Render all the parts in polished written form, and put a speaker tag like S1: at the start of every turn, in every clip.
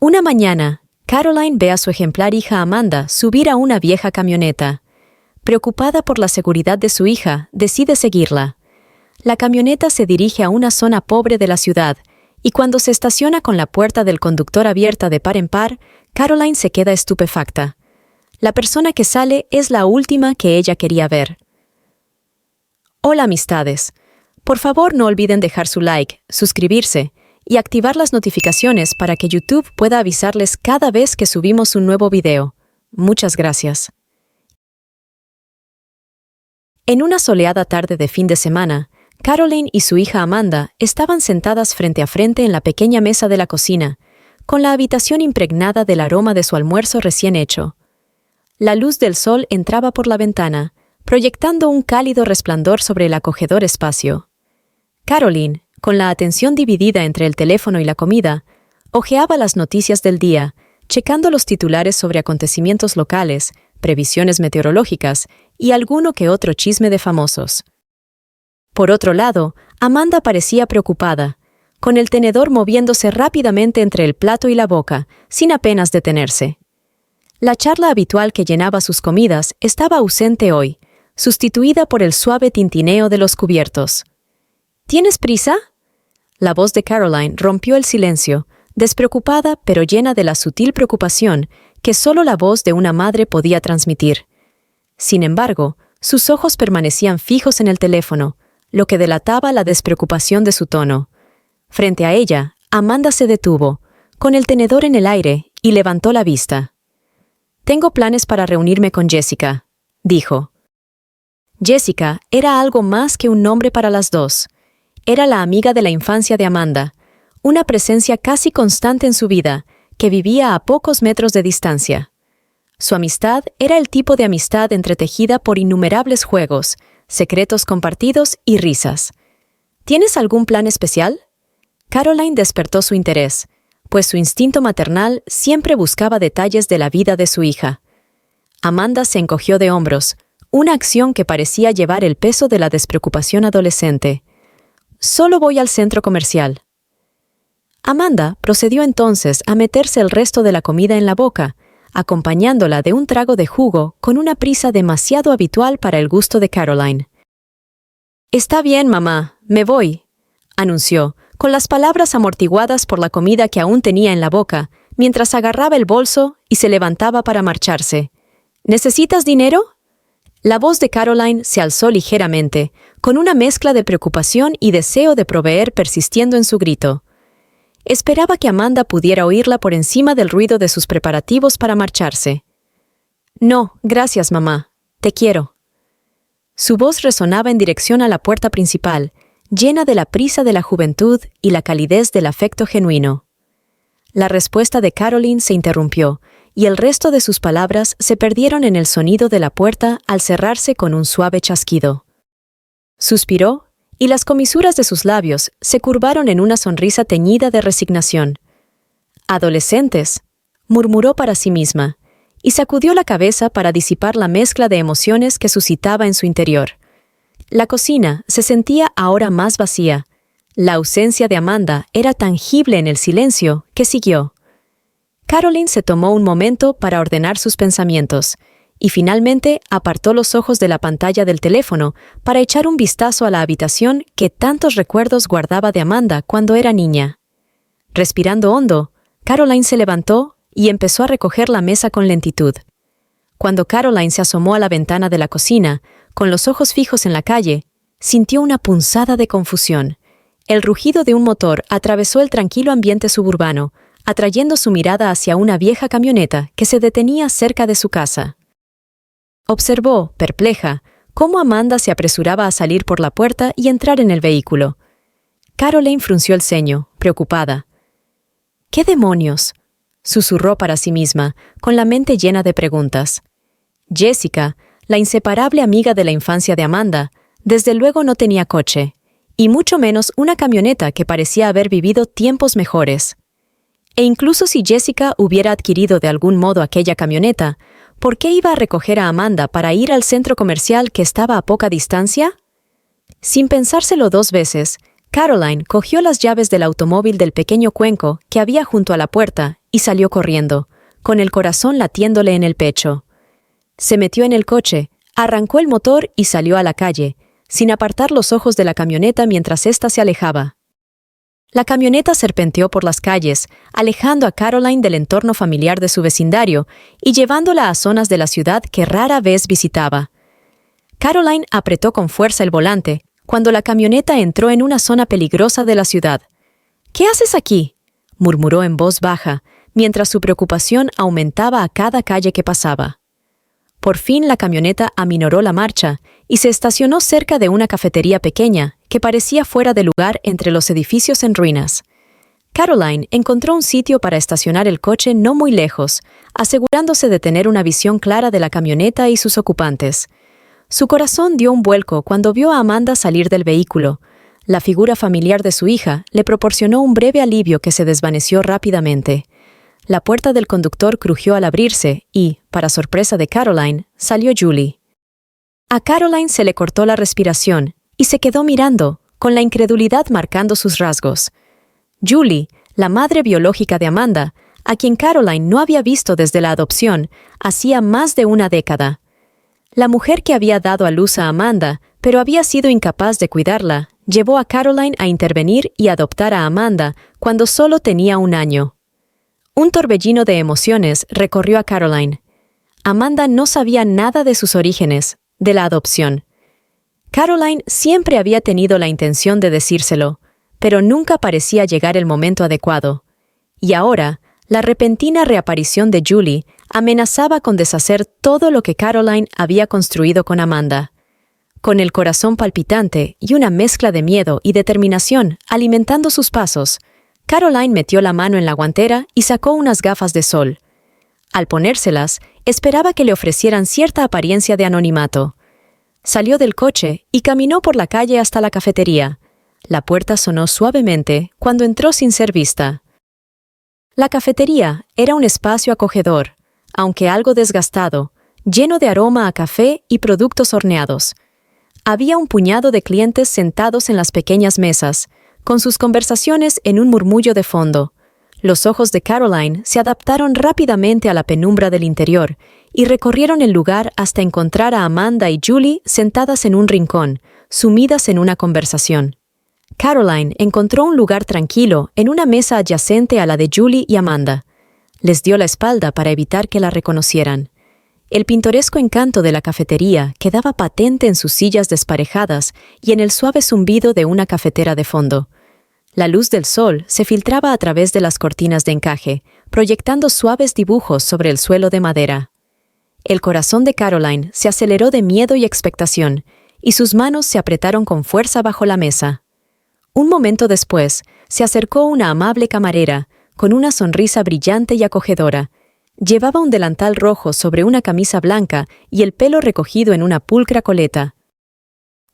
S1: Una mañana, Caroline ve a su ejemplar hija Amanda subir a una vieja camioneta. Preocupada por la seguridad de su hija, decide seguirla. La camioneta se dirige a una zona pobre de la ciudad, y cuando se estaciona con la puerta del conductor abierta de par en par, Caroline se queda estupefacta. La persona que sale es la última que ella quería ver. Hola, amistades. Por favor, no olviden dejar su like, suscribirse y activar las notificaciones para que YouTube pueda avisarles cada vez que subimos un nuevo video. Muchas gracias. En una soleada tarde de fin de semana, Caroline y su hija Amanda estaban sentadas frente a frente en la pequeña mesa de la cocina, con la habitación impregnada del aroma de su almuerzo recién hecho. La luz del sol entraba por la ventana, proyectando un cálido resplandor sobre el acogedor espacio. Caroline, con la atención dividida entre el teléfono y la comida, hojeaba las noticias del día, checando los titulares sobre acontecimientos locales, previsiones meteorológicas y alguno que otro chisme de famosos. Por otro lado, Amanda parecía preocupada, con el tenedor moviéndose rápidamente entre el plato y la boca, sin apenas detenerse. La charla habitual que llenaba sus comidas estaba ausente hoy, sustituida por el suave tintineo de los cubiertos. ¿Tienes prisa? La voz de Caroline rompió el silencio, despreocupada pero llena de la sutil preocupación que solo la voz de una madre podía transmitir. Sin embargo, sus ojos permanecían fijos en el teléfono, lo que delataba la despreocupación de su tono. Frente a ella, Amanda se detuvo, con el tenedor en el aire, y levantó la vista. «Tengo planes para reunirme con Jessica», dijo. Jessica era algo más que un nombre para las dos. Era la amiga de la infancia de Amanda, una presencia casi constante en su vida, que vivía a pocos metros de distancia. Su amistad era el tipo de amistad entretejida por innumerables juegos, secretos compartidos y risas. ¿Tienes algún plan especial? Caroline despertó su interés, pues su instinto maternal siempre buscaba detalles de la vida de su hija. Amanda se encogió de hombros, una acción que parecía llevar el peso de la despreocupación adolescente. «Solo voy al centro comercial». Amanda procedió entonces a meterse el resto de la comida en la boca, acompañándola de un trago de jugo con una prisa demasiado habitual para el gusto de Caroline. «Está bien, mamá, me voy», anunció, con las palabras amortiguadas por la comida que aún tenía en la boca, mientras agarraba el bolso y se levantaba para marcharse. «¿Necesitas dinero?» La voz de Caroline se alzó ligeramente, con una mezcla de preocupación y deseo de proveer persistiendo en su grito. Esperaba que Amanda pudiera oírla por encima del ruido de sus preparativos para marcharse. «No, gracias, mamá. Te quiero». Su voz resonaba en dirección a la puerta principal, llena de la prisa de la juventud y la calidez del afecto genuino. La respuesta de Caroline se interrumpió, y el resto de sus palabras se perdieron en el sonido de la puerta al cerrarse con un suave chasquido. Suspiró, y las comisuras de sus labios se curvaron en una sonrisa teñida de resignación. «Adolescentes», murmuró para sí misma, y sacudió la cabeza para disipar la mezcla de emociones que suscitaba en su interior. La cocina se sentía ahora más vacía. La ausencia de Amanda era tangible en el silencio que siguió. Caroline se tomó un momento para ordenar sus pensamientos, y finalmente apartó los ojos de la pantalla del teléfono para echar un vistazo a la habitación que tantos recuerdos guardaba de Amanda cuando era niña. Respirando hondo, Caroline se levantó y empezó a recoger la mesa con lentitud. Cuando Caroline se asomó a la ventana de la cocina, con los ojos fijos en la calle, sintió una punzada de confusión. El rugido de un motor atravesó el tranquilo ambiente suburbano, atrayendo su mirada hacia una vieja camioneta que se detenía cerca de su casa. Observó, perpleja, cómo Amanda se apresuraba a salir por la puerta y entrar en el vehículo. Caroline frunció el ceño, preocupada. «¿Qué demonios?», susurró para sí misma, con la mente llena de preguntas. Jessica, la inseparable amiga de la infancia de Amanda, desde luego no tenía coche, y mucho menos una camioneta que parecía haber vivido tiempos mejores. E incluso si Jessica hubiera adquirido de algún modo aquella camioneta, ¿por qué iba a recoger a Amanda para ir al centro comercial que estaba a poca distancia? Sin pensárselo dos veces, Caroline cogió las llaves del automóvil del pequeño cuenco que había junto a la puerta y salió corriendo, con el corazón latiéndole en el pecho. Se metió en el coche, arrancó el motor y salió a la calle, sin apartar los ojos de la camioneta mientras ésta se alejaba. La camioneta serpenteó por las calles, alejando a Caroline del entorno familiar de su vecindario y llevándola a zonas de la ciudad que rara vez visitaba. Caroline apretó con fuerza el volante cuando la camioneta entró en una zona peligrosa de la ciudad. «¿Qué haces aquí?», murmuró en voz baja, mientras su preocupación aumentaba a cada calle que pasaba. Por fin la camioneta aminoró la marcha y se estacionó cerca de una cafetería pequeña que parecía fuera de lugar entre los edificios en ruinas. Caroline encontró un sitio para estacionar el coche no muy lejos, asegurándose de tener una visión clara de la camioneta y sus ocupantes. Su corazón dio un vuelco cuando vio a Amanda salir del vehículo. La figura familiar de su hija le proporcionó un breve alivio que se desvaneció rápidamente. La puerta del conductor crujió al abrirse y, para sorpresa de Caroline, salió Julie. A Caroline se le cortó la respiración y se quedó mirando, con la incredulidad marcando sus rasgos. Julie, la madre biológica de Amanda, a quien Caroline no había visto desde la adopción, hacía más de una década. La mujer que había dado a luz a Amanda, pero había sido incapaz de cuidarla, llevó a Caroline a intervenir y adoptar a Amanda cuando solo tenía 1 año. Un torbellino de emociones recorrió a Caroline. Amanda no sabía nada de sus orígenes, de la adopción. Caroline siempre había tenido la intención de decírselo, pero nunca parecía llegar el momento adecuado. Y ahora, la repentina reaparición de Julie amenazaba con deshacer todo lo que Caroline había construido con Amanda. Con el corazón palpitante y una mezcla de miedo y determinación alimentando sus pasos, Caroline metió la mano en la guantera y sacó unas gafas de sol. Al ponérselas, esperaba que le ofrecieran cierta apariencia de anonimato. Salió del coche y caminó por la calle hasta la cafetería. La puerta sonó suavemente cuando entró sin ser vista. La cafetería era un espacio acogedor, aunque algo desgastado, lleno de aroma a café y productos horneados. Había un puñado de clientes sentados en las pequeñas mesas, con sus conversaciones en un murmullo de fondo. Los ojos de Caroline se adaptaron rápidamente a la penumbra del interior y recorrieron el lugar hasta encontrar a Amanda y Julie sentadas en un rincón, sumidas en una conversación. Caroline encontró un lugar tranquilo en una mesa adyacente a la de Julie y Amanda. Les dio la espalda para evitar que la reconocieran. El pintoresco encanto de la cafetería quedaba patente en sus sillas desparejadas y en el suave zumbido de una cafetera de fondo. La luz del sol se filtraba a través de las cortinas de encaje, proyectando suaves dibujos sobre el suelo de madera. El corazón de Caroline se aceleró de miedo y expectación, y sus manos se apretaron con fuerza bajo la mesa. Un momento después, se acercó una amable camarera, con una sonrisa brillante y acogedora. Llevaba un delantal rojo sobre una camisa blanca y el pelo recogido en una pulcra coleta.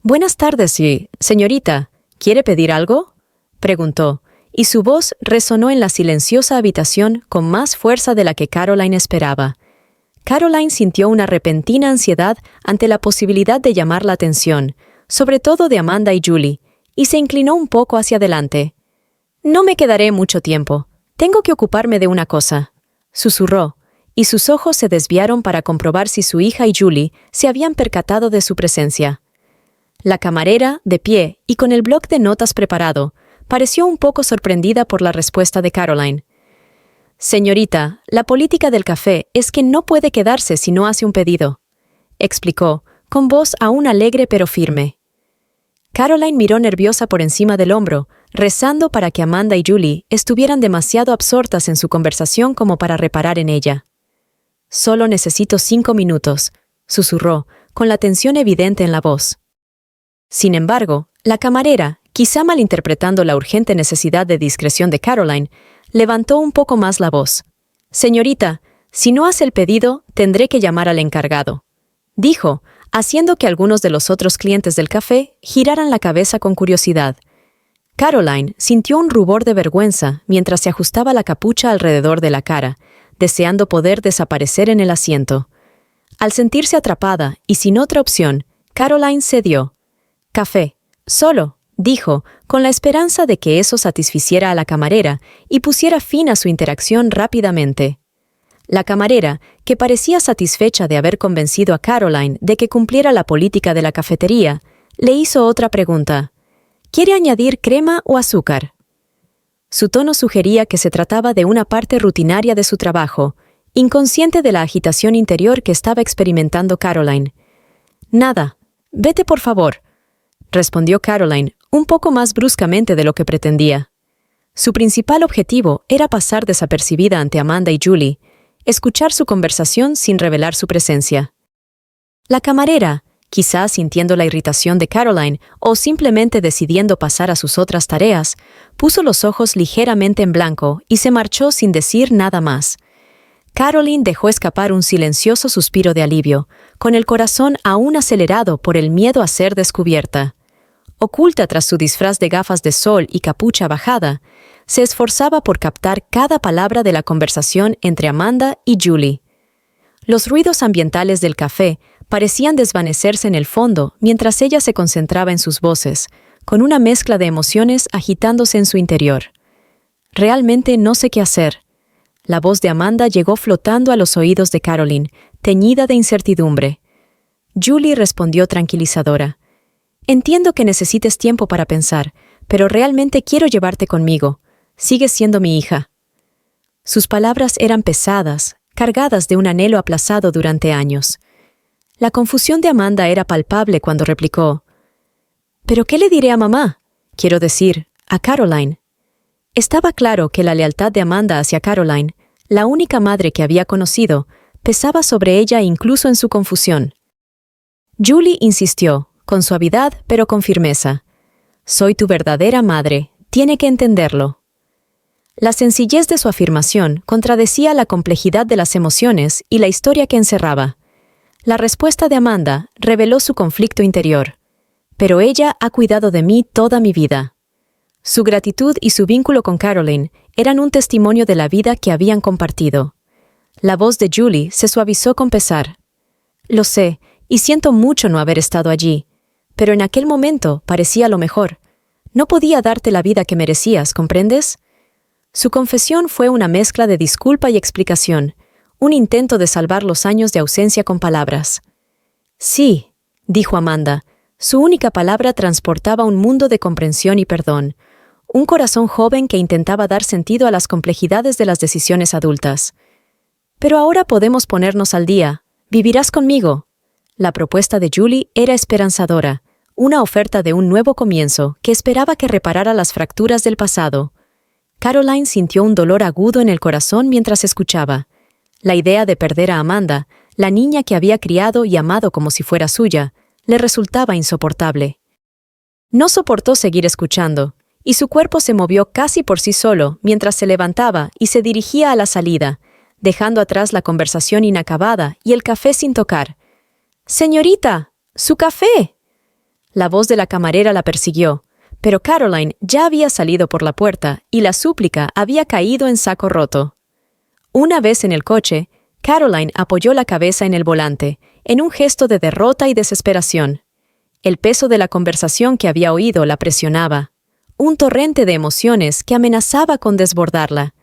S1: «Buenas tardes, señorita. ¿Quiere pedir algo?», preguntó, y su voz resonó en la silenciosa habitación con más fuerza de la que Caroline esperaba. Caroline sintió una repentina ansiedad ante la posibilidad de llamar la atención, sobre todo de Amanda y Julie, y se inclinó un poco hacia adelante. «No me quedaré mucho tiempo. Tengo que ocuparme de una cosa», susurró, y sus ojos se desviaron para comprobar si su hija y Julie se habían percatado de su presencia. La camarera, de pie y con el bloc de notas preparado, pareció un poco sorprendida por la respuesta de Caroline. «Señorita, la política del café es que no puede quedarse si no hace un pedido», explicó, con voz aún alegre pero firme. Caroline miró nerviosa por encima del hombro, rezando para que Amanda y Julie estuvieran demasiado absortas en su conversación como para reparar en ella. «Solo necesito 5 minutos», susurró, con la tensión evidente en la voz. Sin embargo, la camarera, quizá malinterpretando la urgente necesidad de discreción de Caroline, levantó un poco más la voz. «Señorita, si no hace el pedido, tendré que llamar al encargado», dijo, haciendo que algunos de los otros clientes del café giraran la cabeza con curiosidad. Caroline sintió un rubor de vergüenza mientras se ajustaba la capucha alrededor de la cara, deseando poder desaparecer en el asiento. Al sentirse atrapada y sin otra opción, Caroline cedió. «Café, solo», dijo, con la esperanza de que eso satisficiera a la camarera y pusiera fin a su interacción rápidamente. La camarera, que parecía satisfecha de haber convencido a Caroline de que cumpliera la política de la cafetería, le hizo otra pregunta. ¿Quiere añadir crema o azúcar? Su tono sugería que se trataba de una parte rutinaria de su trabajo, inconsciente de la agitación interior que estaba experimentando Caroline. Nada. Vete, por favor, respondió Caroline, un poco más bruscamente de lo que pretendía. Su principal objetivo era pasar desapercibida ante Amanda y Julie, escuchar su conversación sin revelar su presencia. La camarera, quizás sintiendo la irritación de Caroline o simplemente decidiendo pasar a sus otras tareas, puso los ojos ligeramente en blanco y se marchó sin decir nada más. Caroline dejó escapar un silencioso suspiro de alivio, con el corazón aún acelerado por el miedo a ser descubierta. Oculta tras su disfraz de gafas de sol y capucha bajada, se esforzaba por captar cada palabra de la conversación entre Amanda y Julie. Los ruidos ambientales del café parecían desvanecerse en el fondo mientras ella se concentraba en sus voces, con una mezcla de emociones agitándose en su interior. Realmente no sé qué hacer. La voz de Amanda llegó flotando a los oídos de Caroline, teñida de incertidumbre. Julie respondió tranquilizadora. Entiendo que necesites tiempo para pensar, pero realmente quiero llevarte conmigo. Sigues siendo mi hija. Sus palabras eran pesadas, cargadas de un anhelo aplazado durante años. La confusión de Amanda era palpable cuando replicó. ¿Pero qué le diré a mamá? Quiero decir, a Caroline. Estaba claro que la lealtad de Amanda hacia Caroline, la única madre que había conocido, pesaba sobre ella incluso en su confusión. Julie insistió, con suavidad pero con firmeza. Soy tu verdadera madre, tiene que entenderlo. La sencillez de su afirmación contradecía la complejidad de las emociones y la historia que encerraba. La respuesta de Amanda reveló su conflicto interior. Pero ella ha cuidado de mí toda mi vida. Su gratitud y su vínculo con Caroline eran un testimonio de la vida que habían compartido. La voz de Julie se suavizó con pesar. Lo sé, y siento mucho no haber estado allí, pero en aquel momento parecía lo mejor. No podía darte la vida que merecías, ¿comprendes? Su confesión fue una mezcla de disculpa y explicación, un intento de salvar los años de ausencia con palabras. Sí, dijo Amanda. Su única palabra transportaba un mundo de comprensión y perdón, un corazón joven que intentaba dar sentido a las complejidades de las decisiones adultas. Pero ahora podemos ponernos al día. ¿Vivirás conmigo? La propuesta de Julie era esperanzadora, una oferta de un nuevo comienzo que esperaba que reparara las fracturas del pasado. Caroline sintió un dolor agudo en el corazón mientras escuchaba. La idea de perder a Amanda, la niña que había criado y amado como si fuera suya, le resultaba insoportable. No soportó seguir escuchando, y su cuerpo se movió casi por sí solo mientras se levantaba y se dirigía a la salida, dejando atrás la conversación inacabada y el café sin tocar. «¡Señorita! ¡Su café!». La voz de la camarera la persiguió, pero Caroline ya había salido por la puerta y la súplica había caído en saco roto. Una vez en el coche, Caroline apoyó la cabeza en el volante, en un gesto de derrota y desesperación. El peso de la conversación que había oído la presionaba, un torrente de emociones que amenazaba con desbordarla.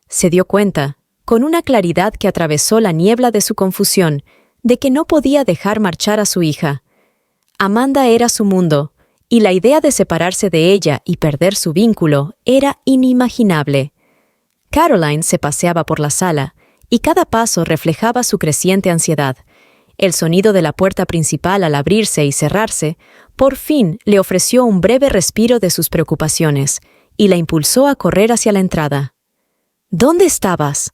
S1: Se dio cuenta, con una claridad que atravesó la niebla de su confusión, de que no podía dejar marchar a su hija. Amanda era su mundo, y la idea de separarse de ella y perder su vínculo era inimaginable. Caroline se paseaba por la sala, y cada paso reflejaba su creciente ansiedad. El sonido de la puerta principal al abrirse y cerrarse, por fin le ofreció un breve respiro de sus preocupaciones, y la impulsó a correr hacia la entrada. ¿Dónde estabas?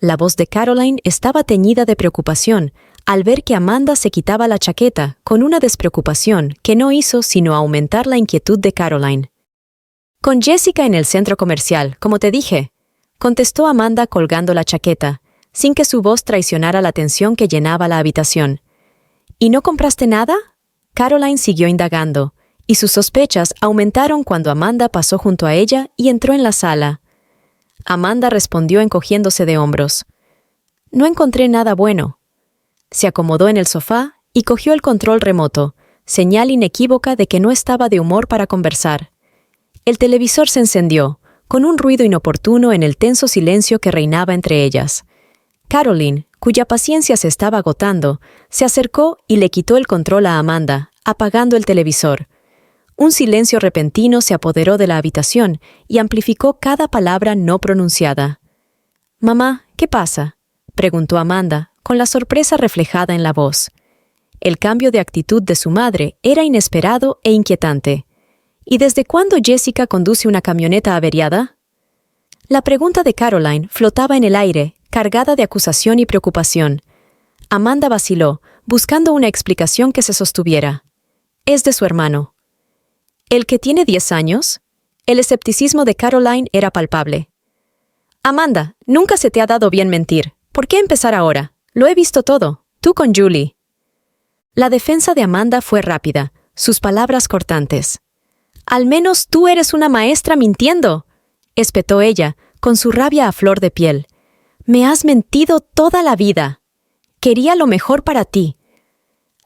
S1: La voz de Caroline estaba teñida de preocupación al ver que Amanda se quitaba la chaqueta con una despreocupación que no hizo sino aumentar la inquietud de Caroline. «Con Jessica en el centro comercial, como te dije», contestó Amanda colgando la chaqueta, sin que su voz traicionara la tensión que llenaba la habitación. «¿Y no compraste nada?». Caroline siguió indagando, y sus sospechas aumentaron cuando Amanda pasó junto a ella y entró en la sala. Amanda respondió encogiéndose de hombros. «No encontré nada bueno». Se acomodó en el sofá y cogió el control remoto, señal inequívoca de que no estaba de humor para conversar. El televisor se encendió, con un ruido inoportuno en el tenso silencio que reinaba entre ellas. Caroline, cuya paciencia se estaba agotando, se acercó y le quitó el control a Amanda, apagando el televisor. Un silencio repentino se apoderó de la habitación y amplificó cada palabra no pronunciada. «Mamá, ¿qué pasa?», preguntó Amanda, con la sorpresa reflejada en la voz. El cambio de actitud de su madre era inesperado e inquietante. ¿Y desde cuándo Jessica conduce una camioneta averiada? La pregunta de Caroline flotaba en el aire, cargada de acusación y preocupación. Amanda vaciló, buscando una explicación que se sostuviera. Es de su hermano. ¿El que tiene 10 años? El escepticismo de Caroline era palpable. Amanda, nunca se te ha dado bien mentir. ¿Por qué empezar ahora? Lo he visto todo. Tú con Julie. La defensa de Amanda fue rápida, sus palabras cortantes. «Al menos tú eres una maestra mintiendo», espetó ella, con su rabia a flor de piel. «Me has mentido toda la vida. Quería lo mejor para ti».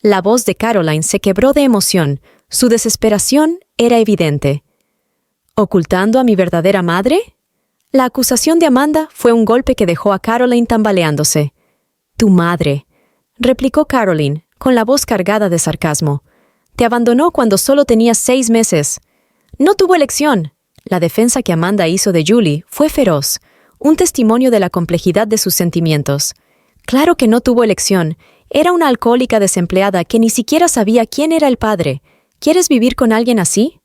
S1: La voz de Caroline se quebró de emoción, su desesperación era evidente. ¿Ocultando a mi verdadera madre? La acusación de Amanda fue un golpe que dejó a Caroline tambaleándose. «Tu madre», replicó Caroline, con la voz cargada de sarcasmo. «Te abandonó cuando solo tenías 6 meses. No tuvo elección». La defensa que Amanda hizo de Julie fue feroz, un testimonio de la complejidad de sus sentimientos. Claro que no tuvo elección. Era una alcohólica desempleada que ni siquiera sabía quién era el padre. ¿Quieres vivir con alguien así?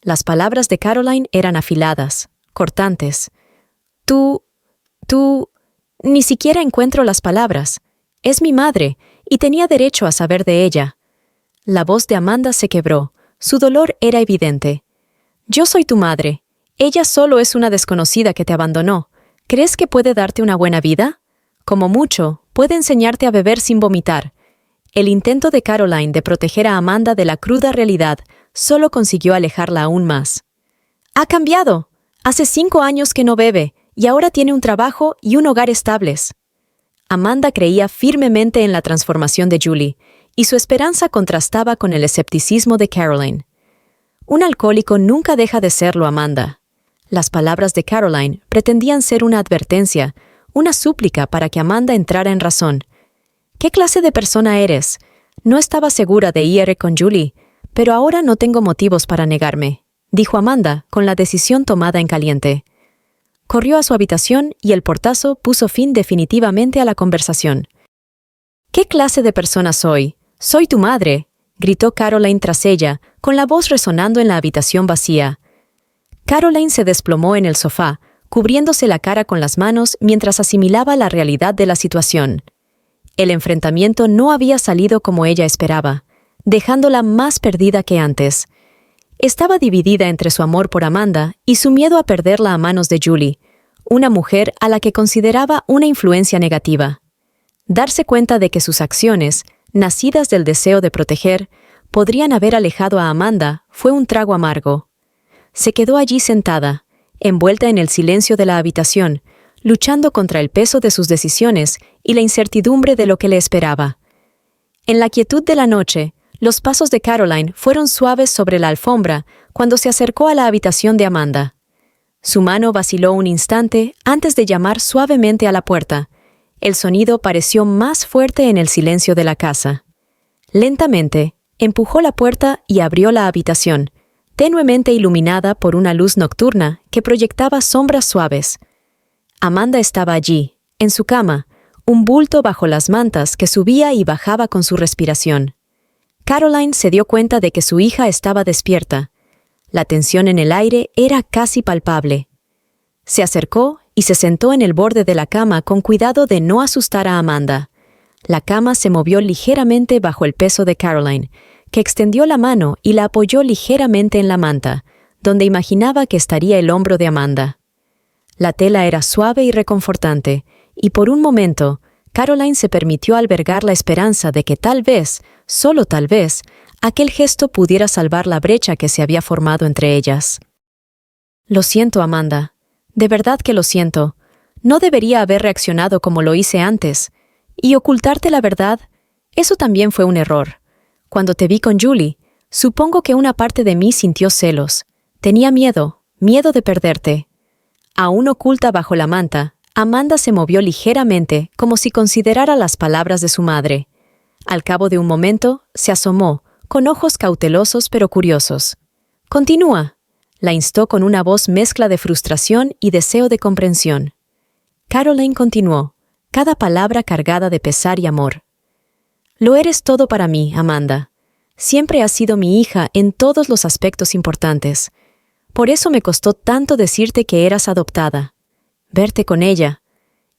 S1: Las palabras de Caroline eran afiladas, cortantes. Tú... Ni siquiera encuentro las palabras. Es mi madre, y tenía derecho a saber de ella. La voz de Amanda se quebró. Su dolor era evidente. Yo soy tu madre. Ella solo es una desconocida que te abandonó. ¿Crees que puede darte una buena vida? Como mucho, puede enseñarte a beber sin vomitar. El intento de Caroline de proteger a Amanda de la cruda realidad solo consiguió alejarla aún más. «Ha cambiado. Hace 5 años que no bebe, y ahora tiene un trabajo y un hogar estables». Amanda creía firmemente en la transformación de Julie, y su esperanza contrastaba con el escepticismo de Caroline. Un alcohólico nunca deja de serlo, Amanda. Las palabras de Caroline pretendían ser una advertencia, una súplica para que Amanda entrara en razón. «¿Qué clase de persona eres? No estaba segura de ir con Julie, pero ahora no tengo motivos para negarme», dijo Amanda, con la decisión tomada en caliente. Corrió a su habitación y el portazo puso fin definitivamente a la conversación. «¿Qué clase de persona soy? Soy tu madre», gritó Caroline tras ella, con la voz resonando en la habitación vacía. Caroline se desplomó en el sofá, cubriéndose la cara con las manos mientras asimilaba la realidad de la situación. El enfrentamiento no había salido como ella esperaba, dejándola más perdida que antes. Estaba dividida entre su amor por Amanda y su miedo a perderla a manos de Julie, una mujer a la que consideraba una influencia negativa. Darse cuenta de que sus acciones, nacidas del deseo de proteger, podrían haber alejado a Amanda fue un trago amargo. Se quedó allí sentada, envuelta en el silencio de la habitación, luchando contra el peso de sus decisiones y la incertidumbre de lo que le esperaba. En la quietud de la noche, los pasos de Caroline fueron suaves sobre la alfombra cuando se acercó a la habitación de Amanda. Su mano vaciló un instante antes de llamar suavemente a la puerta. El sonido pareció más fuerte en el silencio de la casa. Lentamente, empujó la puerta y abrió la habitación, tenuemente iluminada por una luz nocturna que proyectaba sombras suaves. Amanda estaba allí, en su cama, un bulto bajo las mantas que subía y bajaba con su respiración. Caroline se dio cuenta de que su hija estaba despierta. La tensión en el aire era casi palpable. Se acercó y se sentó en el borde de la cama con cuidado de no asustar a Amanda. La cama se movió ligeramente bajo el peso de Caroline, que extendió la mano y la apoyó ligeramente en la manta, donde imaginaba que estaría el hombro de Amanda. La tela era suave y reconfortante, y por un momento, Caroline se permitió albergar la esperanza de que tal vez, solo tal vez, aquel gesto pudiera salvar la brecha que se había formado entre ellas. «Lo siento, Amanda. De verdad que lo siento. No debería haber reaccionado como lo hice antes. Y ocultarte la verdad, eso también fue un error. Cuando te vi con Julie, supongo que una parte de mí sintió celos. Tenía miedo de perderte. Aún oculta bajo la manta, Amanda se movió ligeramente como si considerara las palabras de su madre. Al cabo de un momento, se asomó, con ojos cautelosos pero curiosos. «Continúa», la instó con una voz mezcla de frustración y deseo de comprensión. Caroline continuó, cada palabra cargada de pesar y amor. «Lo eres todo para mí, Amanda. Siempre has sido mi hija en todos los aspectos importantes. Por eso me costó tanto decirte que eras adoptada. Verte con ella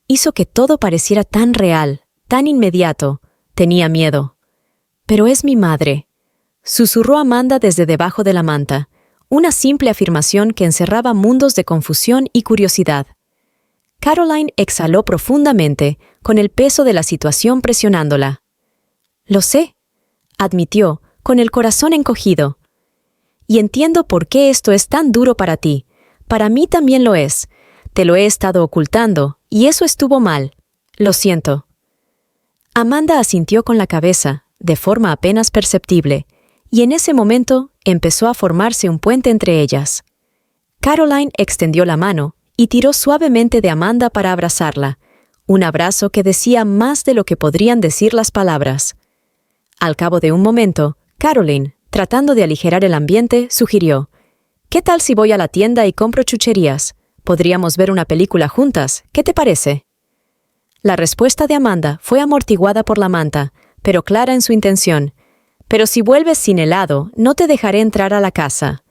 S1: hizo que todo pareciera tan real, tan inmediato. Tenía miedo. Pero es mi madre», susurró Amanda desde debajo de la manta, una simple afirmación que encerraba mundos de confusión y curiosidad. Caroline exhaló profundamente, con el peso de la situación presionándola. «Lo sé», admitió, con el corazón encogido. «Y entiendo por qué esto es tan duro para ti. Para mí también lo es. Te lo he estado ocultando, y eso estuvo mal. Lo siento». Amanda asintió con la cabeza, de forma apenas perceptible, y en ese momento empezó a formarse un puente entre ellas. Caroline extendió la mano y tiró suavemente de Amanda para abrazarla, un abrazo que decía más de lo que podrían decir las palabras. Al cabo de un momento, Caroline, tratando de aligerar el ambiente, sugirió: «¿Qué tal si voy a la tienda y compro chucherías? Podríamos ver una película juntas, ¿qué te parece?». La respuesta de Amanda fue amortiguada por la manta, pero clara en su intención. «Pero si vuelves sin helado, no te dejaré entrar a la casa».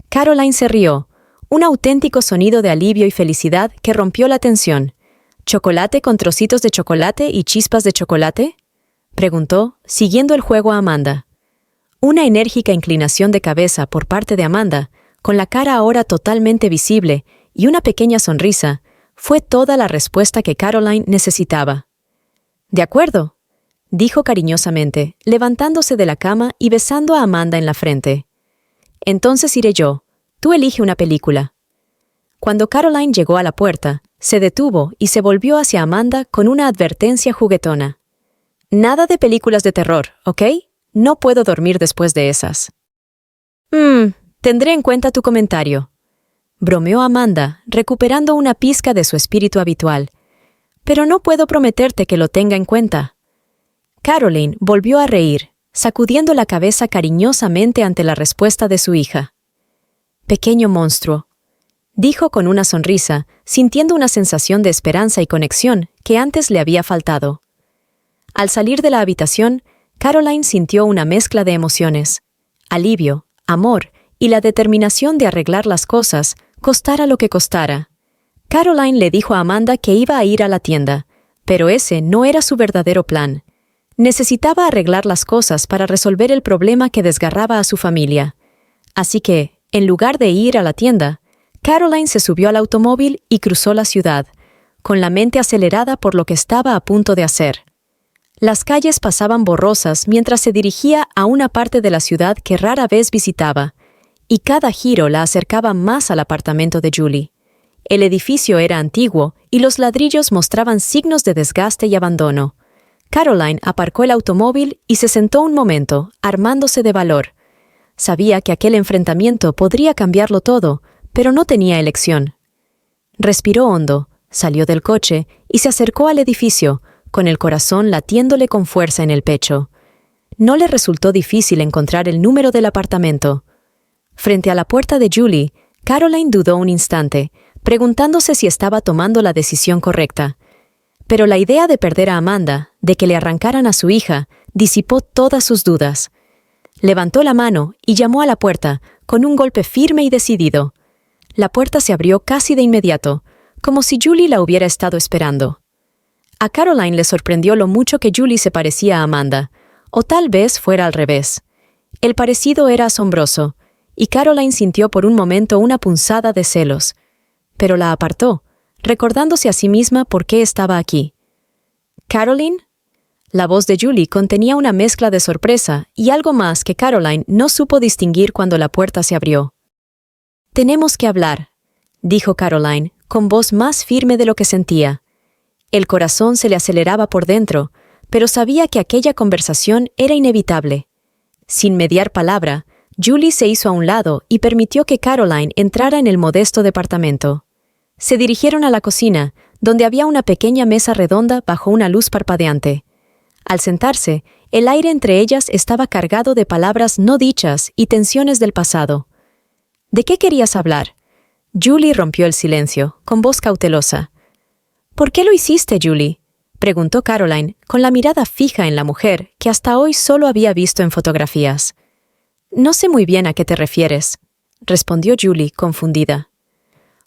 S1: Caroline se rió, un auténtico sonido de alivio y felicidad que rompió la tensión. «¿Chocolate con trocitos de chocolate y chispas de chocolate?», preguntó, siguiendo el juego a Amanda. Una enérgica inclinación de cabeza por parte de Amanda, con la cara ahora totalmente visible, y una pequeña sonrisa, fue toda la respuesta que Caroline necesitaba. «De acuerdo», dijo cariñosamente, levantándose de la cama y besando a Amanda en la frente. «Entonces iré yo. Tú elige una película». Cuando Caroline llegó a la puerta, se detuvo y se volvió hacia Amanda con una advertencia juguetona. «Nada de películas de terror, ¿ok? No puedo dormir después de esas». Tendré en cuenta tu comentario», bromeó Amanda, recuperando una pizca de su espíritu habitual. «Pero no puedo prometerte que lo tenga en cuenta». Caroline volvió a reír, sacudiendo la cabeza cariñosamente ante la respuesta de su hija. «Pequeño monstruo», dijo con una sonrisa, sintiendo una sensación de esperanza y conexión que antes le había faltado. Al salir de la habitación, Caroline sintió una mezcla de emociones: alivio, amor y la determinación de arreglar las cosas, costara lo que costara. Caroline le dijo a Amanda que iba a ir a la tienda, pero ese no era su verdadero plan. Necesitaba arreglar las cosas para resolver el problema que desgarraba a su familia. Así que, en lugar de ir a la tienda, Caroline se subió al automóvil y cruzó la ciudad, con la mente acelerada por lo que estaba a punto de hacer. Las calles pasaban borrosas mientras se dirigía a una parte de la ciudad que rara vez visitaba, y cada giro la acercaba más al apartamento de Julie. El edificio era antiguo y los ladrillos mostraban signos de desgaste y abandono. Caroline aparcó el automóvil y se sentó un momento, armándose de valor. Sabía que aquel enfrentamiento podría cambiarlo todo, pero no tenía elección. Respiró hondo, salió del coche y se acercó al edificio, con el corazón latiéndole con fuerza en el pecho. No le resultó difícil encontrar el número del apartamento. Frente a la puerta de Julie, Caroline dudó un instante, preguntándose si estaba tomando la decisión correcta. Pero la idea de perder a Amanda, de que le arrancaran a su hija, disipó todas sus dudas. Levantó la mano y llamó a la puerta, con un golpe firme y decidido. La puerta se abrió casi de inmediato, como si Julie la hubiera estado esperando. A Caroline le sorprendió lo mucho que Julie se parecía a Amanda, o tal vez fuera al revés. El parecido era asombroso, y Caroline sintió por un momento una punzada de celos, pero la apartó, recordándose a sí misma por qué estaba aquí. «¿Caroline?». La voz de Julie contenía una mezcla de sorpresa y algo más que Caroline no supo distinguir cuando la puerta se abrió. «Tenemos que hablar», dijo Caroline, con voz más firme de lo que sentía. El corazón se le aceleraba por dentro, pero sabía que aquella conversación era inevitable. Sin mediar palabra, Julie se hizo a un lado y permitió que Caroline entrara en el modesto departamento. Se dirigieron a la cocina, donde había una pequeña mesa redonda bajo una luz parpadeante. Al sentarse, el aire entre ellas estaba cargado de palabras no dichas y tensiones del pasado. ¿De qué querías hablar? Julie rompió el silencio, con voz cautelosa. ¿Por qué lo hiciste, Julie?, preguntó Caroline, con la mirada fija en la mujer que hasta hoy solo había visto en fotografías. No sé muy bien a qué te refieres, respondió Julie, confundida.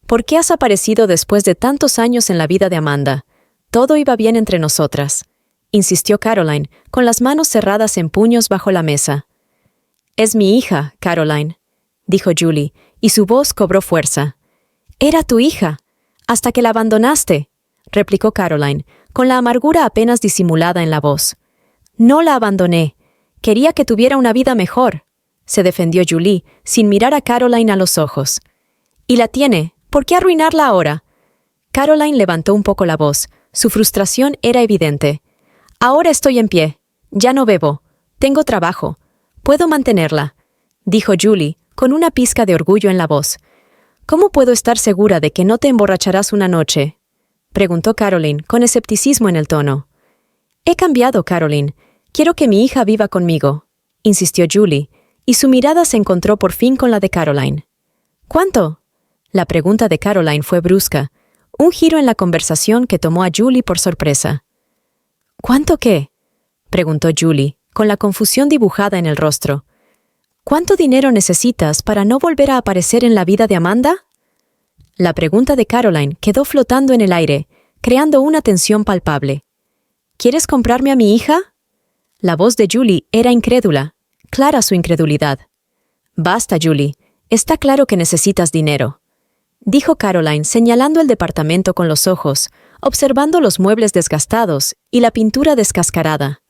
S1: ¿Por qué has aparecido después de tantos años en la vida de Amanda? Todo iba bien entre nosotras, insistió Caroline, con las manos cerradas en puños bajo la mesa. Es mi hija, Caroline, dijo Julie, y su voz cobró fuerza. Era tu hija, hasta que la abandonaste, replicó Caroline, con la amargura apenas disimulada en la voz. No la abandoné. Quería que tuviera una vida mejor, se defendió Julie, sin mirar a Caroline a los ojos. Y la tiene. ¿Por qué arruinarla ahora? Caroline levantó un poco la voz. Su frustración era evidente. Ahora estoy en pie. Ya no bebo. Tengo trabajo. Puedo mantenerla, dijo Julie, con una pizca de orgullo en la voz. ¿Cómo puedo estar segura de que no te emborracharás una noche?, preguntó Caroline, con escepticismo en el tono. He cambiado, Caroline. Quiero que mi hija viva conmigo, insistió Julie, y su mirada se encontró por fin con la de Caroline. ¿Cuánto? La pregunta de Caroline fue brusca, un giro en la conversación que tomó a Julie por sorpresa. ¿Cuánto qué?, preguntó Julie, con la confusión dibujada en el rostro. ¿Cuánto dinero necesitas para no volver a aparecer en la vida de Amanda? La pregunta de Caroline quedó flotando en el aire, creando una tensión palpable. ¿Quieres comprarme a mi hija? La voz de Julie era incrédula, clara su incredulidad. Basta, Julie, está claro que necesitas dinero, dijo Caroline señalando el departamento con los ojos, observando los muebles desgastados y la pintura descascarada.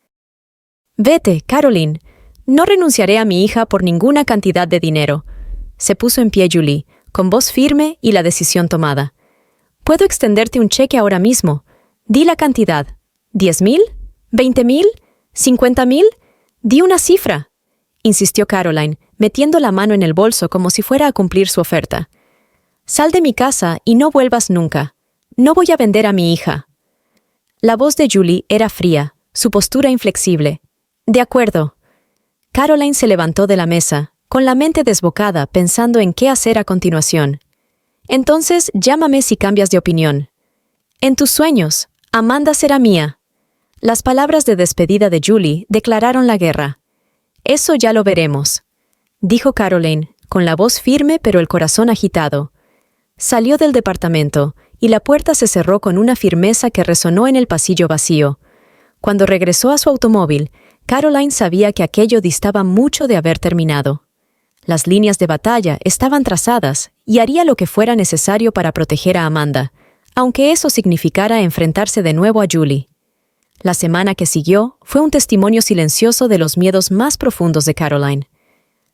S1: Vete, Caroline, no renunciaré a mi hija por ninguna cantidad de dinero. Se puso en pie Julie, con voz firme y la decisión tomada. Puedo extenderte un cheque ahora mismo. Di la cantidad. ¿10,000? ¿20,000? ¿50,000? Di una cifra, insistió Caroline, metiendo la mano en el bolso como si fuera a cumplir su oferta. Sal de mi casa y no vuelvas nunca. No voy a vender a mi hija. La voz de Julie era fría, su postura inflexible. De acuerdo. Caroline se levantó de la mesa, con la mente desbocada pensando en qué hacer a continuación. Entonces, llámame si cambias de opinión. En tus sueños, Amanda será mía. Las palabras de despedida de Julie declararon la guerra. Eso ya lo veremos, dijo Caroline, con la voz firme pero el corazón agitado. Salió del departamento, y la puerta se cerró con una firmeza que resonó en el pasillo vacío. Cuando regresó a su automóvil, Caroline sabía que aquello distaba mucho de haber terminado. Las líneas de batalla estaban trazadas y haría lo que fuera necesario para proteger a Amanda, aunque eso significara enfrentarse de nuevo a Julie. La semana que siguió fue un testimonio silencioso de los miedos más profundos de Caroline.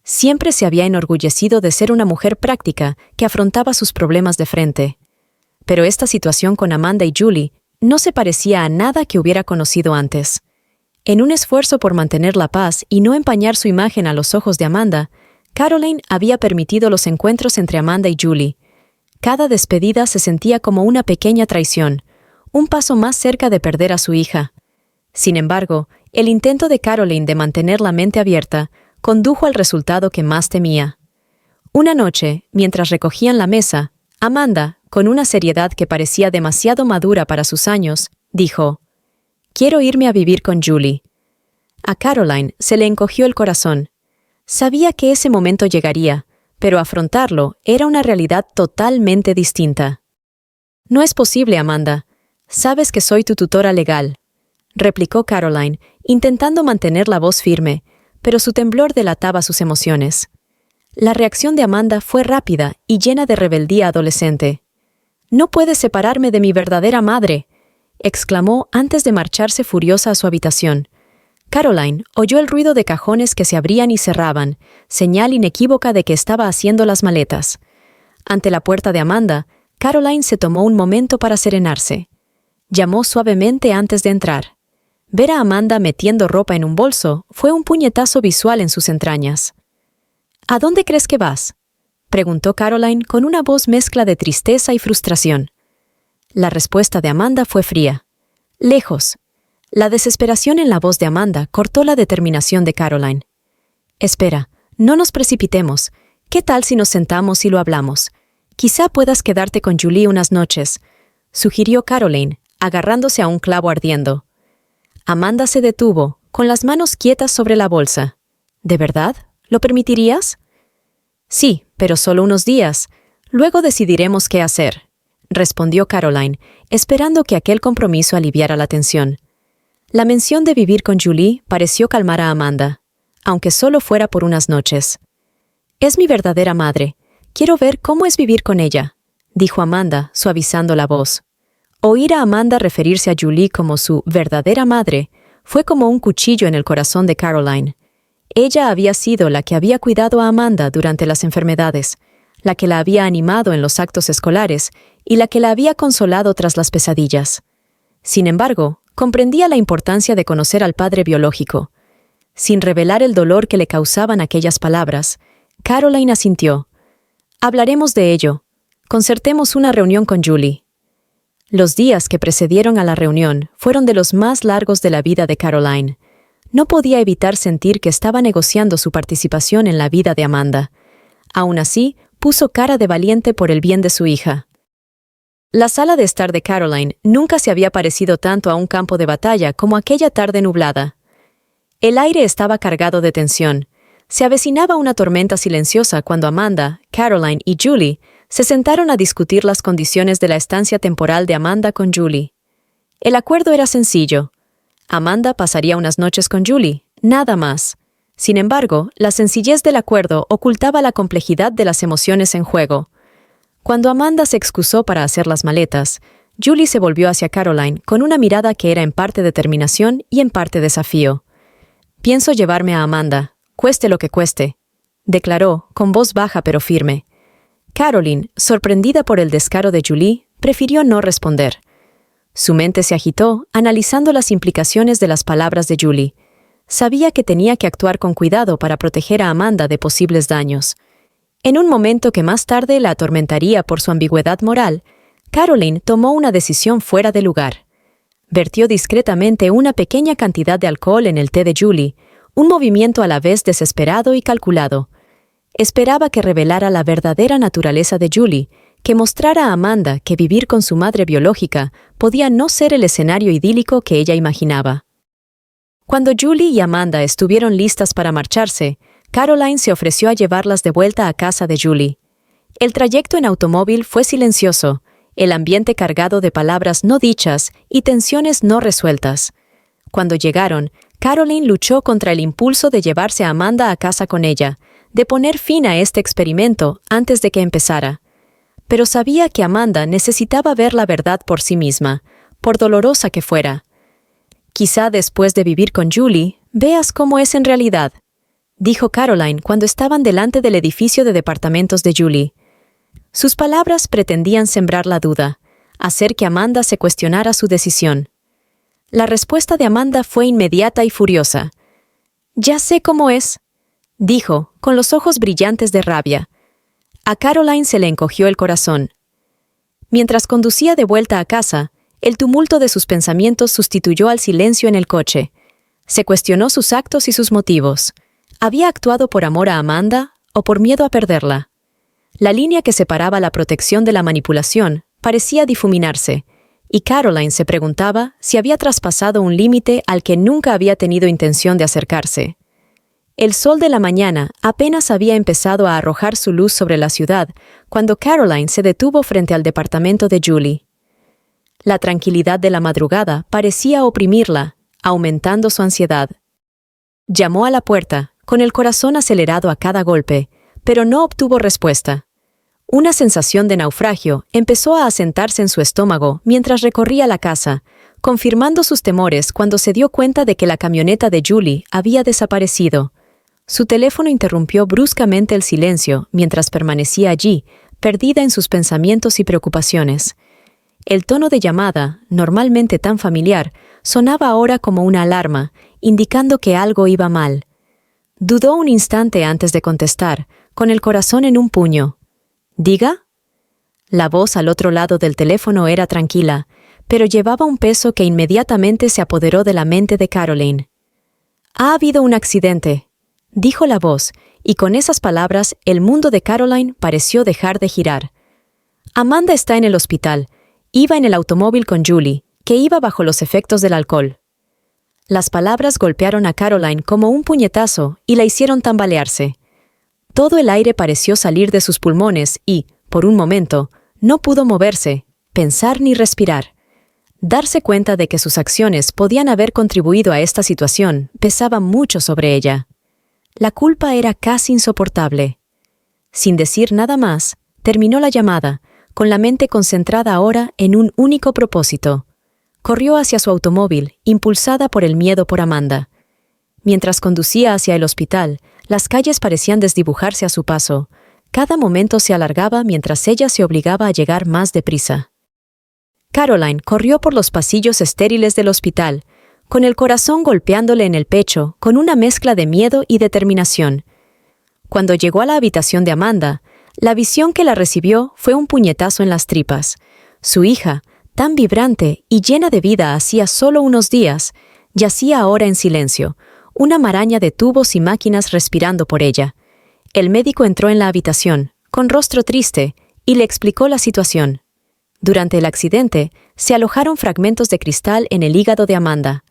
S1: Siempre se había enorgullecido de ser una mujer práctica que afrontaba sus problemas de frente. Pero esta situación con Amanda y Julie no se parecía a nada que hubiera conocido antes. En un esfuerzo por mantener la paz y no empañar su imagen a los ojos de Amanda, Caroline había permitido los encuentros entre Amanda y Julie. Cada despedida se sentía como una pequeña traición, un paso más cerca de perder a su hija. Sin embargo, el intento de Caroline de mantener la mente abierta condujo al resultado que más temía. Una noche, mientras recogían la mesa, Amanda, con una seriedad que parecía demasiado madura para sus años, dijo: «Quiero irme a vivir con Julie». A Caroline se le encogió el corazón. Sabía que ese momento llegaría, pero afrontarlo era una realidad totalmente distinta. «No es posible, Amanda. Sabes que soy tu tutora legal», replicó Caroline, intentando mantener la voz firme, pero su temblor delataba sus emociones. La reacción de Amanda fue rápida y llena de rebeldía adolescente. «No puedes separarme de mi verdadera madre», exclamó antes de marcharse furiosa a su habitación. Caroline oyó el ruido de cajones que se abrían y cerraban, señal inequívoca de que estaba haciendo las maletas. Ante la puerta de Amanda, Caroline se tomó un momento para serenarse. Llamó suavemente antes de entrar. Ver a Amanda metiendo ropa en un bolso fue un puñetazo visual en sus entrañas. ¿A dónde crees que vas?, preguntó Caroline con una voz mezcla de tristeza y frustración. La respuesta de Amanda fue fría. Lejos. La desesperación en la voz de Amanda cortó la determinación de Caroline. Espera, no nos precipitemos. ¿Qué tal si nos sentamos y lo hablamos? Quizá puedas quedarte con Julie unas noches, sugirió Caroline, agarrándose a un clavo ardiendo. Amanda se detuvo, con las manos quietas sobre la bolsa. ¿De verdad? ¿Lo permitirías? Sí, pero solo unos días. Luego decidiremos qué hacer, respondió Caroline, esperando que aquel compromiso aliviara la tensión. La mención de vivir con Julie pareció calmar a Amanda, aunque solo fuera por unas noches. Es mi verdadera madre. Quiero ver cómo es vivir con ella, dijo Amanda, suavizando la voz. Oír a Amanda referirse a Julie como su verdadera madre fue como un cuchillo en el corazón de Caroline. Ella había sido la que había cuidado a Amanda durante las enfermedades, la que la había animado en los actos escolares y la que la había consolado tras las pesadillas. Sin embargo, comprendía la importancia de conocer al padre biológico. Sin revelar el dolor que le causaban aquellas palabras, Caroline asintió. Hablaremos de ello. Concertemos una reunión con Julie. Los días que precedieron a la reunión fueron de los más largos de la vida de Caroline. No podía evitar sentir que estaba negociando su participación en la vida de Amanda. Aún así, puso cara de valiente por el bien de su hija. La sala de estar de Caroline nunca se había parecido tanto a un campo de batalla como aquella tarde nublada. El aire estaba cargado de tensión. Se avecinaba una tormenta silenciosa cuando Amanda, Caroline y Julie se sentaron a discutir las condiciones de la estancia temporal de Amanda con Julie. El acuerdo era sencillo. Amanda pasaría unas noches con Julie, nada más. Sin embargo, la sencillez del acuerdo ocultaba la complejidad de las emociones en juego. Cuando Amanda se excusó para hacer las maletas, Julie se volvió hacia Caroline con una mirada que era en parte determinación y en parte desafío. «Pienso llevarme a Amanda, cueste lo que cueste», declaró, con voz baja pero firme. Caroline, sorprendida por el descaro de Julie, prefirió no responder. Su mente se agitó, analizando las implicaciones de las palabras de Julie. Sabía que tenía que actuar con cuidado para proteger a Amanda de posibles daños. En un momento que más tarde la atormentaría por su ambigüedad moral, Caroline tomó una decisión fuera de lugar. Vertió discretamente una pequeña cantidad de alcohol en el té de Julie, un movimiento a la vez desesperado y calculado. Esperaba que revelara la verdadera naturaleza de Julie, que mostrara a Amanda que vivir con su madre biológica podía no ser el escenario idílico que ella imaginaba. Cuando Julie y Amanda estuvieron listas para marcharse, Caroline se ofreció a llevarlas de vuelta a casa de Julie. El trayecto en automóvil fue silencioso, el ambiente cargado de palabras no dichas y tensiones no resueltas. Cuando llegaron, Caroline luchó contra el impulso de llevarse a Amanda a casa con ella, de poner fin a este experimento antes de que empezara. Pero sabía que Amanda necesitaba ver la verdad por sí misma, por dolorosa que fuera. «Quizá después de vivir con Julie, veas cómo es en realidad», dijo Caroline cuando estaban delante del edificio de departamentos de Julie. Sus palabras pretendían sembrar la duda, hacer que Amanda se cuestionara su decisión. La respuesta de Amanda fue inmediata y furiosa. «Ya sé cómo es», dijo, con los ojos brillantes de rabia. A Caroline se le encogió el corazón. Mientras conducía de vuelta a casa, el tumulto de sus pensamientos sustituyó al silencio en el coche. Se cuestionó sus actos y sus motivos. ¿Había actuado por amor a Amanda o por miedo a perderla? La línea que separaba la protección de la manipulación parecía difuminarse, y Caroline se preguntaba si había traspasado un límite al que nunca había tenido intención de acercarse. El sol de la mañana apenas había empezado a arrojar su luz sobre la ciudad cuando Caroline se detuvo frente al departamento de Julie. La tranquilidad de la madrugada parecía oprimirla, aumentando su ansiedad. Llamó a la puerta, con el corazón acelerado a cada golpe, pero no obtuvo respuesta. Una sensación de naufragio empezó a asentarse en su estómago mientras recorría la casa, confirmando sus temores cuando se dio cuenta de que la camioneta de Julie había desaparecido. Su teléfono interrumpió bruscamente el silencio mientras permanecía allí, perdida en sus pensamientos y preocupaciones. El tono de llamada, normalmente tan familiar, sonaba ahora como una alarma, indicando que algo iba mal. Dudó un instante antes de contestar, con el corazón en un puño. ¿Diga? La voz al otro lado del teléfono era tranquila, pero llevaba un peso que inmediatamente se apoderó de la mente de Caroline. «Ha habido un accidente», dijo la voz, y con esas palabras el mundo de Caroline pareció dejar de girar. «Amanda está en el hospital. Iba en el automóvil con Julie, que iba bajo los efectos del alcohol». Las palabras golpearon a Caroline como un puñetazo y la hicieron tambalearse. Todo el aire pareció salir de sus pulmones y, por un momento, no pudo moverse, pensar ni respirar. Darse cuenta de que sus acciones podían haber contribuido a esta situación pesaba mucho sobre ella. La culpa era casi insoportable. Sin decir nada más, terminó la llamada, con la mente concentrada ahora en un único propósito. Corrió hacia su automóvil, impulsada por el miedo por Amanda. Mientras conducía hacia el hospital, las calles parecían desdibujarse a su paso. Cada momento se alargaba mientras ella se obligaba a llegar más deprisa. Caroline corrió por los pasillos estériles del hospital, con el corazón golpeándole en el pecho, con una mezcla de miedo y determinación. Cuando llegó a la habitación de Amanda, la visión que la recibió fue un puñetazo en las tripas. Su hija, tan vibrante y llena de vida hacía solo unos días, yacía ahora en silencio, una maraña de tubos y máquinas respirando por ella. El médico entró en la habitación, con rostro triste, y le explicó la situación. Durante el accidente, se alojaron fragmentos de cristal en el hígado de Amanda.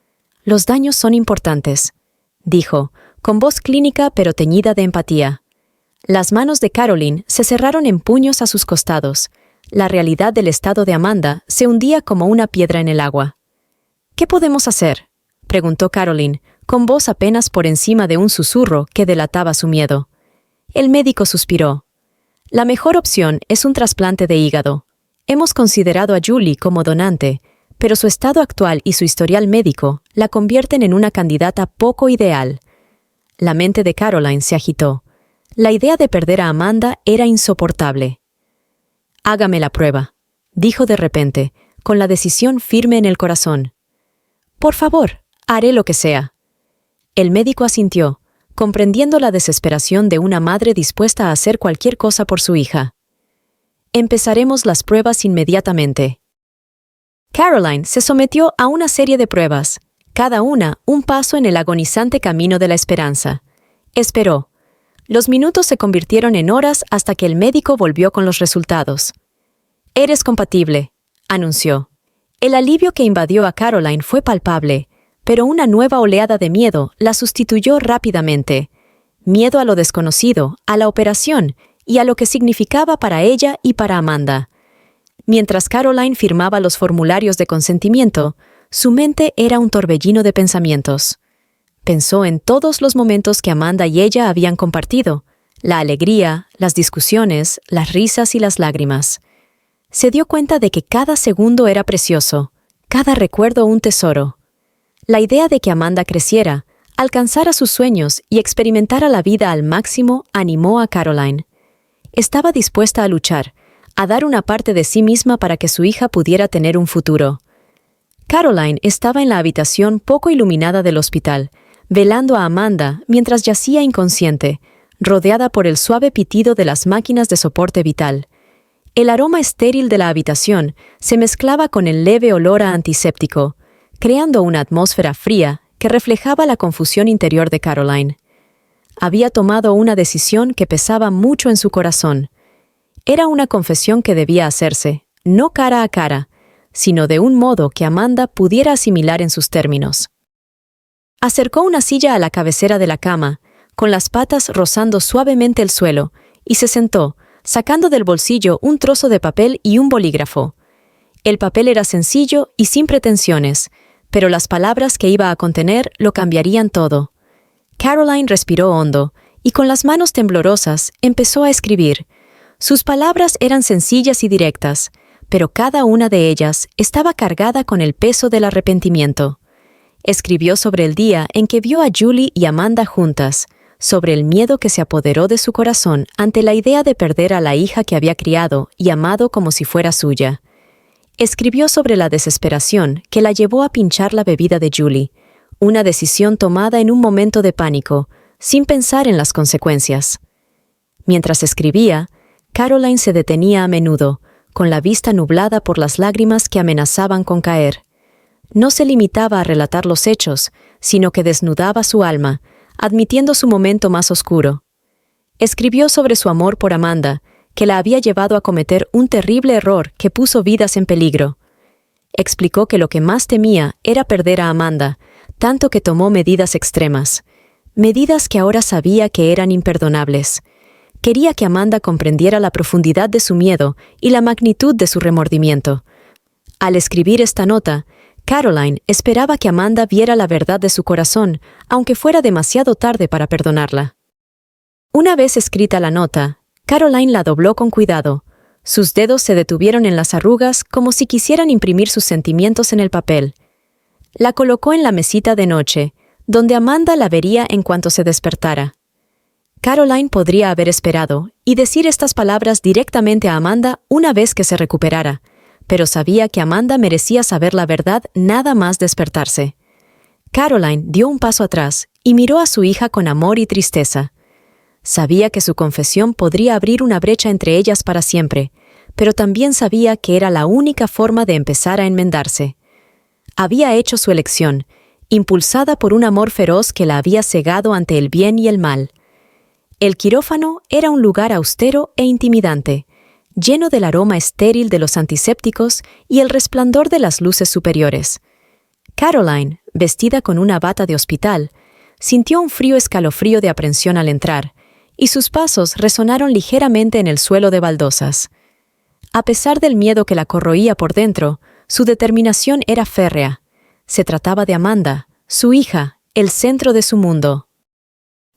S1: «Los daños son importantes», dijo, con voz clínica pero teñida de empatía. Las manos de Caroline se cerraron en puños a sus costados. La realidad del estado de Amanda se hundía como una piedra en el agua. «¿Qué podemos hacer?», preguntó Caroline, con voz apenas por encima de un susurro que delataba su miedo. El médico suspiró. «La mejor opción es un trasplante de hígado. Hemos considerado a Julie como donante, pero su estado actual y su historial médico la convierten en una candidata poco ideal». La mente de Caroline se agitó. La idea de perder a Amanda era insoportable. «Hágame la prueba», dijo de repente, con la decisión firme en el corazón. «Por favor, haré lo que sea». El médico asintió, comprendiendo la desesperación de una madre dispuesta a hacer cualquier cosa por su hija. «Empezaremos las pruebas inmediatamente». Caroline se sometió a una serie de pruebas, cada una un paso en el agonizante camino de la esperanza. Esperó. Los minutos se convirtieron en horas hasta que el médico volvió con los resultados. «Eres compatible», anunció. El alivio que invadió a Caroline fue palpable, pero una nueva oleada de miedo la sustituyó rápidamente. Miedo a lo desconocido, a la operación y a lo que significaba para ella y para Amanda. Mientras Caroline firmaba los formularios de consentimiento, su mente era un torbellino de pensamientos. Pensó en todos los momentos que Amanda y ella habían compartido, la alegría, las discusiones, las risas y las lágrimas. Se dio cuenta de que cada segundo era precioso, cada recuerdo un tesoro. La idea de que Amanda creciera, alcanzara sus sueños y experimentara la vida al máximo animó a Caroline. Estaba dispuesta a luchar, a dar una parte de sí misma para que su hija pudiera tener un futuro. Caroline estaba en la habitación poco iluminada del hospital, velando a Amanda mientras yacía inconsciente, rodeada por el suave pitido de las máquinas de soporte vital. El aroma estéril de la habitación se mezclaba con el leve olor a antiséptico, creando una atmósfera fría que reflejaba la confusión interior de Caroline. Había tomado una decisión que pesaba mucho en su corazón. Era una confesión que debía hacerse, no cara a cara, sino de un modo que Amanda pudiera asimilar en sus términos. Acercó una silla a la cabecera de la cama, con las patas rozando suavemente el suelo, y se sentó, sacando del bolsillo un trozo de papel y un bolígrafo. El papel era sencillo y sin pretensiones, pero las palabras que iba a contener lo cambiarían todo. Caroline respiró hondo, y con las manos temblorosas empezó a escribir. Sus palabras eran sencillas y directas, pero cada una de ellas estaba cargada con el peso del arrepentimiento. Escribió sobre el día en que vio a Julie y Amanda juntas, sobre el miedo que se apoderó de su corazón ante la idea de perder a la hija que había criado y amado como si fuera suya. Escribió sobre la desesperación que la llevó a pinchar la bebida de Julie, una decisión tomada en un momento de pánico, sin pensar en las consecuencias. Mientras escribía, Caroline se detenía a menudo, con la vista nublada por las lágrimas que amenazaban con caer. No se limitaba a relatar los hechos, sino que desnudaba su alma, admitiendo su momento más oscuro. Escribió sobre su amor por Amanda, que la había llevado a cometer un terrible error que puso vidas en peligro. Explicó que lo que más temía era perder a Amanda, tanto que tomó medidas extremas, medidas que ahora sabía que eran imperdonables. Quería que Amanda comprendiera la profundidad de su miedo y la magnitud de su remordimiento. Al escribir esta nota, Caroline esperaba que Amanda viera la verdad de su corazón, aunque fuera demasiado tarde para perdonarla. Una vez escrita la nota, Caroline la dobló con cuidado. Sus dedos se detuvieron en las arrugas como si quisieran imprimir sus sentimientos en el papel. La colocó en la mesita de noche, donde Amanda la vería en cuanto se despertara. Caroline podría haber esperado y decir estas palabras directamente a Amanda una vez que se recuperara, pero sabía que Amanda merecía saber la verdad nada más despertarse. Caroline dio un paso atrás y miró a su hija con amor y tristeza. Sabía que su confesión podría abrir una brecha entre ellas para siempre, pero también sabía que era la única forma de empezar a enmendarse. Había hecho su elección, impulsada por un amor feroz que la había cegado ante el bien y el mal. El quirófano era un lugar austero e intimidante, lleno del aroma estéril de los antisépticos y el resplandor de las luces superiores. Caroline, vestida con una bata de hospital, sintió un frío escalofrío de aprensión al entrar, y sus pasos resonaron ligeramente en el suelo de baldosas. A pesar del miedo que la corroía por dentro, su determinación era férrea. Se trataba de Amanda, su hija, el centro de su mundo.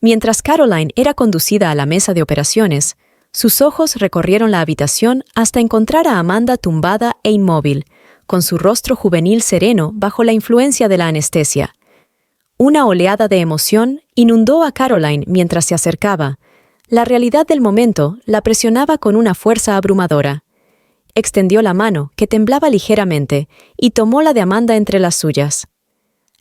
S1: Mientras Caroline era conducida a la mesa de operaciones, sus ojos recorrieron la habitación hasta encontrar a Amanda tumbada e inmóvil, con su rostro juvenil sereno bajo la influencia de la anestesia. Una oleada de emoción inundó a Caroline mientras se acercaba. La realidad del momento la presionaba con una fuerza abrumadora. Extendió la mano, que temblaba ligeramente, y tomó la de Amanda entre las suyas.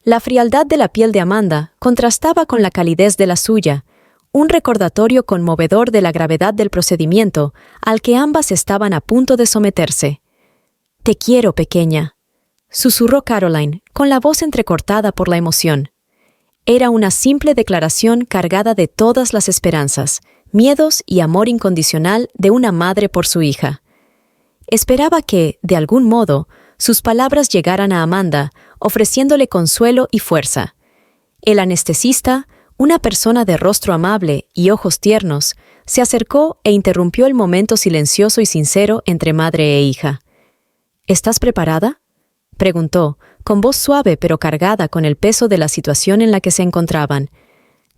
S1: La frialdad de la piel de Amanda contrastaba con la calidez de la suya, un recordatorio conmovedor de la gravedad del procedimiento al que ambas estaban a punto de someterse. «Te quiero, pequeña», susurró Caroline, con la voz entrecortada por la emoción. Era una simple declaración cargada de todas las esperanzas, miedos y amor incondicional de una madre por su hija. Esperaba que, de algún modo, sus palabras llegaran a Amanda, ofreciéndole consuelo y fuerza. El anestesista, una persona de rostro amable y ojos tiernos, se acercó e interrumpió el momento silencioso y sincero entre madre e hija. «¿Estás preparada?», preguntó, con voz suave pero cargada con el peso de la situación en la que se encontraban.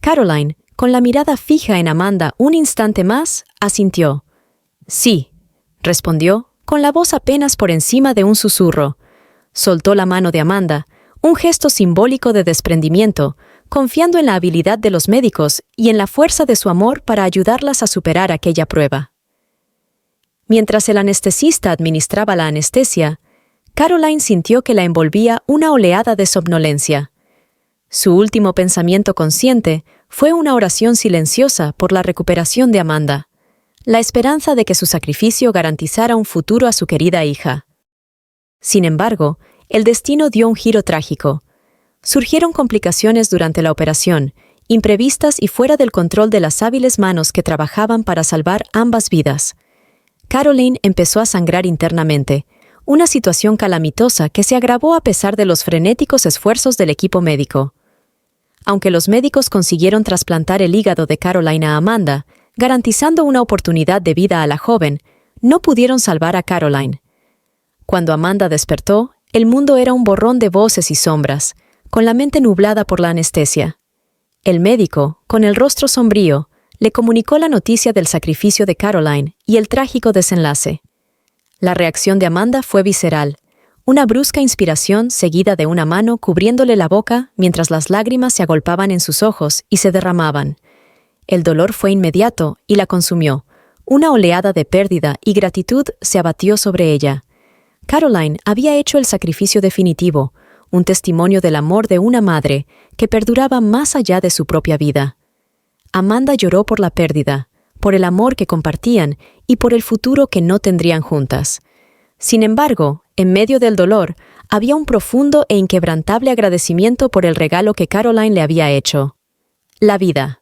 S1: Caroline, con la mirada fija en Amanda un instante más, asintió. «Sí», respondió, con la voz apenas por encima de un susurro. Soltó la mano de Amanda, un gesto simbólico de desprendimiento, confiando en la habilidad de los médicos y en la fuerza de su amor para ayudarlas a superar aquella prueba. Mientras el anestesista administraba la anestesia, Caroline sintió que la envolvía una oleada de somnolencia. Su último pensamiento consciente fue una oración silenciosa por la recuperación de Amanda, la esperanza de que su sacrificio garantizara un futuro a su querida hija. Sin embargo, el destino dio un giro trágico. Surgieron complicaciones durante la operación, imprevistas y fuera del control de las hábiles manos que trabajaban para salvar ambas vidas. Caroline empezó a sangrar internamente, una situación calamitosa que se agravó a pesar de los frenéticos esfuerzos del equipo médico. Aunque los médicos consiguieron trasplantar el hígado de Caroline a Amanda, garantizando una oportunidad de vida a la joven, no pudieron salvar a Caroline. Cuando Amanda despertó, el mundo era un borrón de voces y sombras, con la mente nublada por la anestesia. El médico, con el rostro sombrío, le comunicó la noticia del sacrificio de Caroline y el trágico desenlace. La reacción de Amanda fue visceral, una brusca inspiración seguida de una mano cubriéndole la boca mientras las lágrimas se agolpaban en sus ojos y se derramaban. El dolor fue inmediato y la consumió. Una oleada de pérdida y gratitud se abatió sobre ella. Caroline había hecho el sacrificio definitivo, un testimonio del amor de una madre que perduraba más allá de su propia vida. Amanda lloró por la pérdida, por el amor que compartían y por el futuro que no tendrían juntas. Sin embargo, en medio del dolor, había un profundo e inquebrantable agradecimiento por el regalo que Caroline le había hecho: la vida.